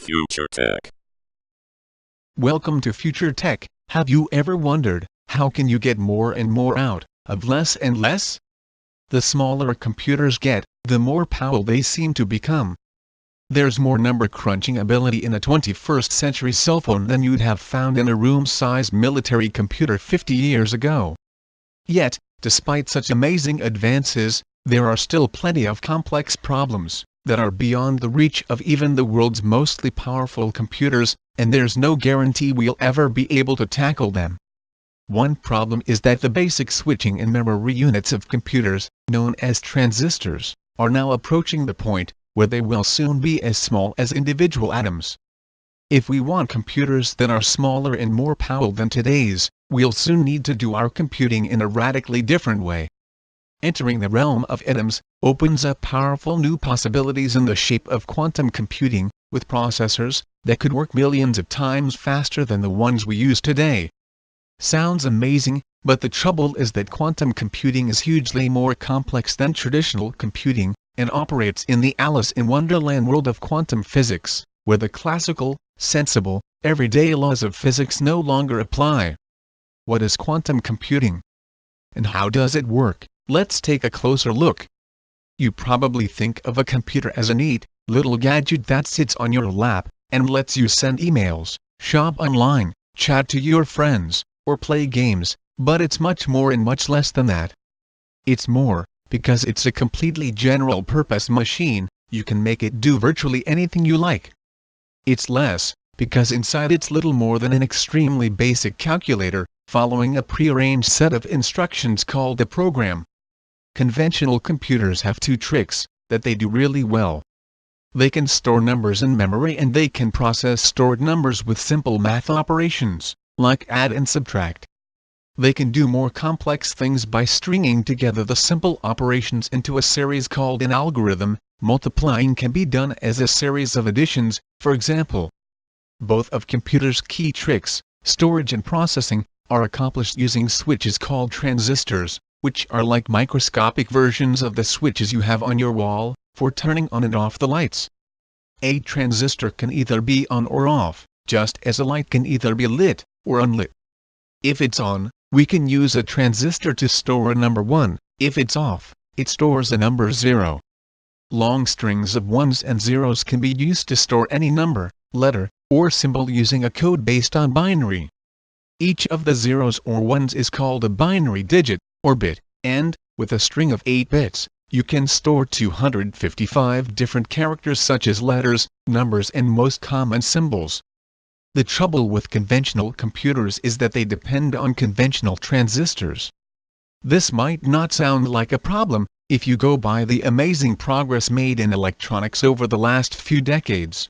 FutureTech. Welcome to FutureTech. Have you ever wondered, how can you get more and more out of less and less? The smaller computers get, the more powerful they seem to become. There's more number crunching ability in a 21st century cell phone than you'd have found in a room-sized military computer 50 years ago. Yet, despite such amazing advances, there are still plenty of complex problems that are beyond the reach of even the world's mostly powerful computers, and there's no guarantee we'll ever be able to tackle them. One problem is that the basic switching and memory units of computers, known as transistors, are now approaching the point where they will soon be as small as individual atoms. If we want computers that are smaller and more powerful than today's, we'll soon need to do our computing in a radically different way. Entering the realm of atoms opens up powerful new possibilities in the shape of quantum computing, with processors that could work millions of times faster than the ones we use today. Sounds amazing, but the trouble is that quantum computing is hugely more complex than traditional computing, and operates in the Alice in Wonderland world of quantum physics, where the classical, sensible, everyday laws of physics no longer apply. What is quantum computing? And how does it work? Let's take a closer look. You probably think of a computer as a neat, little gadget that sits on your lap, and lets you send emails, shop online, chat to your friends, or play games, but it's much more and much less than that. It's more, because it's a completely general-purpose machine. You can make it do virtually anything you like. It's less, because inside it's little more than an extremely basic calculator, following a prearranged set of instructions called a program. Conventional computers have two tricks that they do really well. They can store numbers in memory, and they can process stored numbers with simple math operations, like add and subtract. They can do more complex things by stringing together the simple operations into a series called an algorithm. Multiplying can be done as a series of additions, for example. Both of computers' key tricks, storage and processing, are accomplished using switches called transistors, which are like microscopic versions of the switches you have on your wall for turning on and off the lights. A transistor can either be on or off, just as a light can either be lit or unlit. If it's on, we can use a transistor to store a number 1, if it's off, it stores a number 0. Long strings of ones and zeros can be used to store any number, letter, or symbol using a code based on binary. Each of the zeros or ones is called a binary digit, or bit, and, with a string of 8 bits, you can store 255 different characters such as letters, numbers, and most common symbols. The trouble with conventional computers is that they depend on conventional transistors. This might not sound like a problem if you go by the amazing progress made in electronics over the last few decades.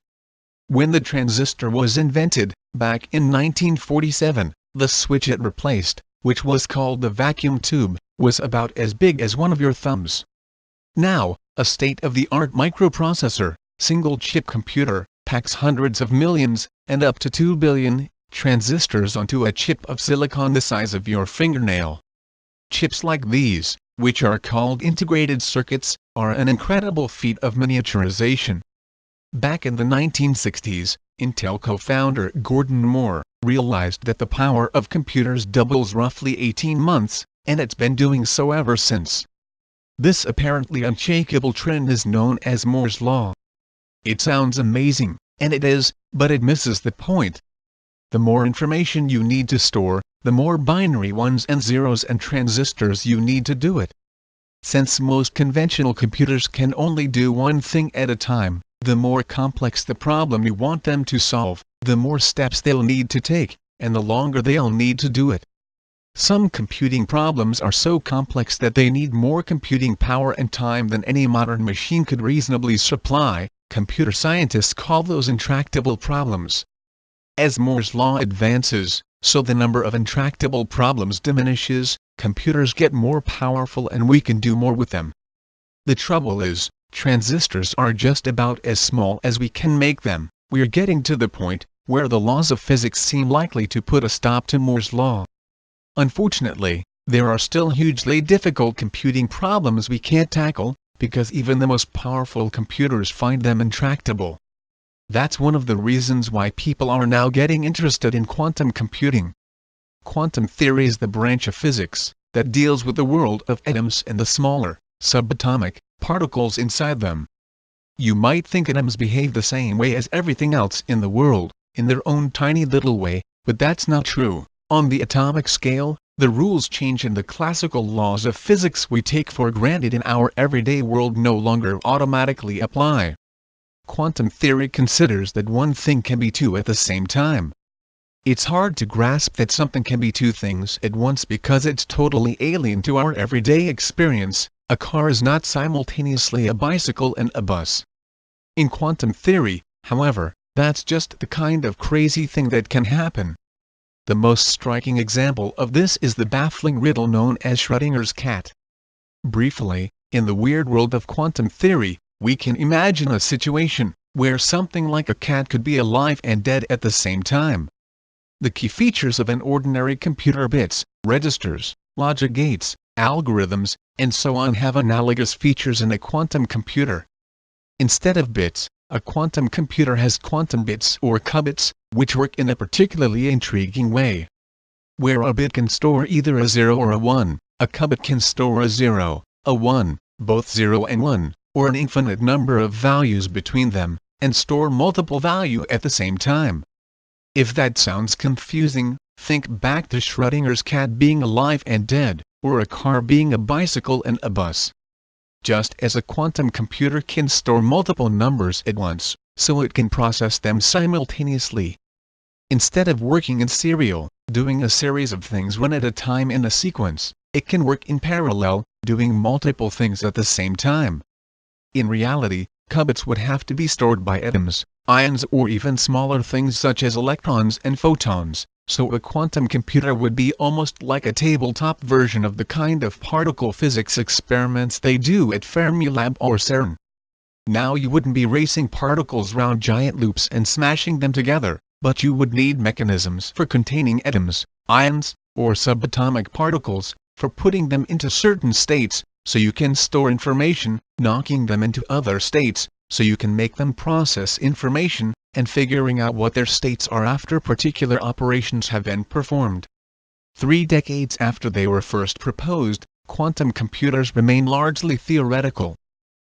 When the transistor was invented, back in 1947, the switch it replaced, which was called the vacuum tube, was about as big as one of your thumbs. Now, a state-of-the-art microprocessor, single-chip computer, packs hundreds of millions, and up to 2 billion, transistors onto a chip of silicon the size of your fingernail. Chips like these, which are called integrated circuits, are an incredible feat of miniaturization. Back in the 1960s, Intel co-founder Gordon Moore realized that the power of computers doubles roughly 18 months, and it's been doing so ever since. This apparently unshakable trend is known as Moore's Law. It sounds amazing, and it is, but it misses the point. The more information you need to store, the more binary ones and zeros and transistors you need to do it. Since most conventional computers can only do one thing at a time, the more complex the problem you want them to solve, the more steps they'll need to take, and the longer they'll need to do it. Some computing problems are so complex that they need more computing power and time than any modern machine could reasonably supply. Computer scientists call those intractable problems. As Moore's law advances, so the number of intractable problems diminishes, computers get more powerful and we can do more with them. The trouble is, transistors are just about as small as we can make them. We're getting to the point where the laws of physics seem likely to put a stop to Moore's law. Unfortunately, there are still hugely difficult computing problems we can't tackle, because even the most powerful computers find them intractable. That's one of the reasons why people are now getting interested in quantum computing. Quantum theory is the branch of physics that deals with the world of atoms and the smaller, subatomic, particles inside them. You might think atoms behave the same way as everything else in the world, in their own tiny little way, but that's not true. On the atomic scale, the rules change and the classical laws of physics we take for granted in our everyday world no longer automatically apply. Quantum theory considers that one thing can be two at the same time. It's hard to grasp that something can be two things at once because it's totally alien to our everyday experience. A car is not simultaneously a bicycle and a bus. In quantum theory, however, that's just the kind of crazy thing that can happen. The most striking example of this is the baffling riddle known as Schrödinger's cat. Briefly, in the weird world of quantum theory, we can imagine a situation where something like a cat could be alive and dead at the same time. The key features of an ordinary computer, bits, registers, logic gates, algorithms, and so on, have analogous features in a quantum computer. Instead of bits, a quantum computer has quantum bits or qubits, which work in a particularly intriguing way. Where a bit can store either a 0 or a 1, a qubit can store a 0, a 1, both 0 and 1, or an infinite number of values between them, and store multiple value at the same time. If that sounds confusing, think back to Schrödinger's cat being alive and dead, or a car being a bicycle and a bus. Just as a quantum computer can store multiple numbers at once, so it can process them simultaneously. Instead of working in serial, doing a series of things one at a time in a sequence, it can work in parallel, doing multiple things at the same time. In reality, qubits would have to be stored by atoms, ions, or even smaller things such as electrons and photons, so a quantum computer would be almost like a tabletop version of the kind of particle physics experiments they do at Fermilab or CERN. Now you wouldn't be racing particles round giant loops and smashing them together, but you would need mechanisms for containing atoms, ions, or subatomic particles, for putting them into certain states, so you can store information, knocking them into other states, so you can make them process information, and figuring out what their states are after particular operations have been performed. 3 decades after they were first proposed, quantum computers remain largely theoretical.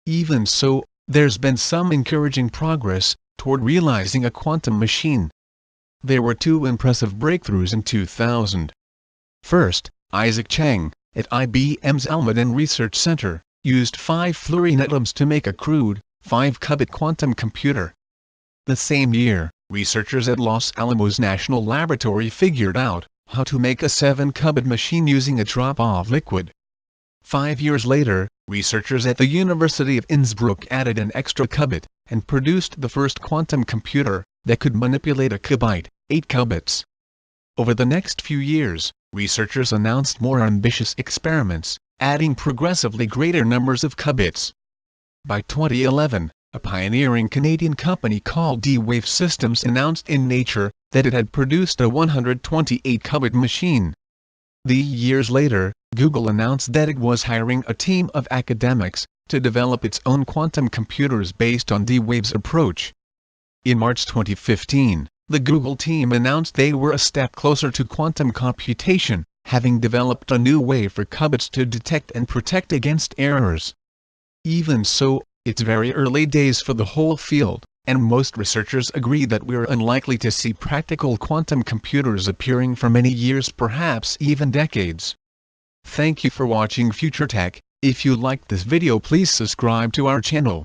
Even so, there's been some encouraging progress toward realizing a quantum machine. There were 2 impressive breakthroughs in 2000. First, Isaac Chang, at IBM's Almaden Research Center, used 5 fluorine atoms to make a crude, 5-qubit quantum computer. The same year, researchers at Los Alamos National Laboratory figured out how to make a 7-qubit machine using a drop of liquid. 5 years later, researchers at the University of Innsbruck added an extra qubit, and produced the first quantum computer that could manipulate a qubit, 8 qubits. Over the next few years, researchers announced more ambitious experiments, adding progressively greater numbers of qubits. By 2011, a pioneering Canadian company called D-Wave Systems announced in Nature that it had produced a 128-qubit machine. Years later, Google announced that it was hiring a team of academics to develop its own quantum computers based on D-Wave's approach. In March 2015, the Google team announced they were a step closer to quantum computation, having developed a new way for qubits to detect and protect against errors. Even so, it's very early days for the whole field, and most researchers agree that we're unlikely to see practical quantum computers appearing for many years, perhaps even decades. Thank you for watching FutureTech. If you liked this video, please subscribe to our channel.